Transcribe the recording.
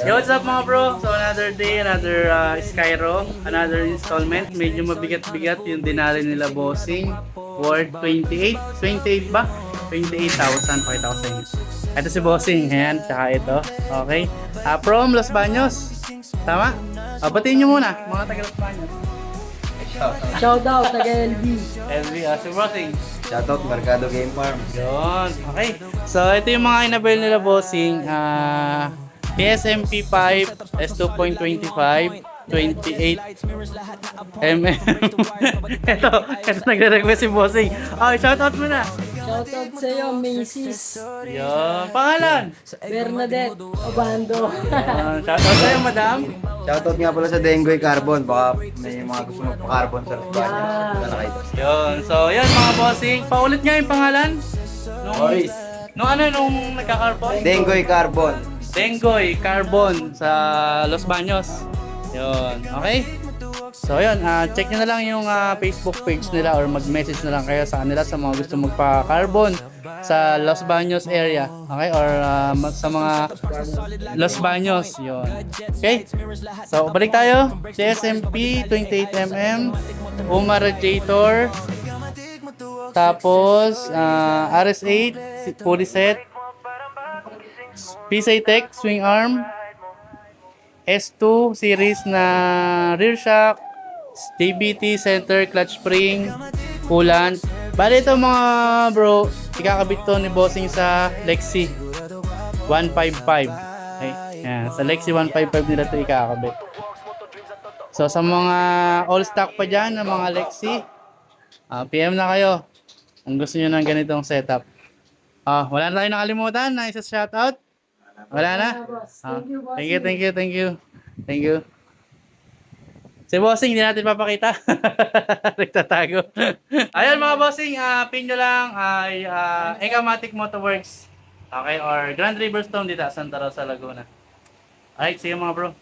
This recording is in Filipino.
Yo, what's up mga bro? So another day, another Skyro, another installment. Medyo mabigat-bigat yung dinari nila bossing. Worth 28. 28 ba? 28,000. Pakita ko sa inyo. Ito si bossing. Ayan, tsaka ito. Okay. From Los Baños. Tama? Batiin nyo muna, mga taga Los Baños. Shoutout, taga-LB. LV, si bossing. Shoutout Mercado Game Farm. Yun. Okay. So, ito yung mga inabil nila bossing. PSMP 5 S2.25 28 mm. ito nagre-request si bossing. Okay, shoutout mo na. Shoutout sa'yo, Macy's. Yun. Pangalan? Bernadette Obando. Shoutout sa'yo, madam. Shoutout nga pala sa Dengoy Carbon. Baka may mga gusto magpa-carbon sa Baños. Sana kayo. Yun. So, yan mga bossing. Paulit nga yung pangalan. Morris. Nung nagka-carbon? Dengoy Carbon. Dengoy Carbon sa Los Baños. Yun. Okay? So, yun. Check nyo na lang yung Facebook page nila or mag-message na lang kayo sa kanila sa mga gusto magpa-carbon sa Los Baños area. Okay? Or sa mga Los Baños. Yun. Okay? So, balik tayo. CSMP 28mm. Uma Radiator. Tapos, RS8. Fully set. PSI Tech swing arm, S2 series na rear shock, JBT center clutch spring, coolant. Bali ito mga bro, ikakabit to ni bossing sa Lexi 155. Okay, yan, sa Lexi 155 nila ito ikakabit. So sa mga all stock pa dyan ng mga Lexi, PM na kayo kung gusto nyo ng ganitong setup. Wala na tayong nakalimutan na isa shoutout. Wala na? Thank you. Si bossing, hindi natin papakita. Nagtatago. Ayun mga bossing, pin nyo lang ay Ecamatic Motorworks. Okay, or Grand Riverstone dito, Santa Rosa, Laguna. Alright, see you mga bro.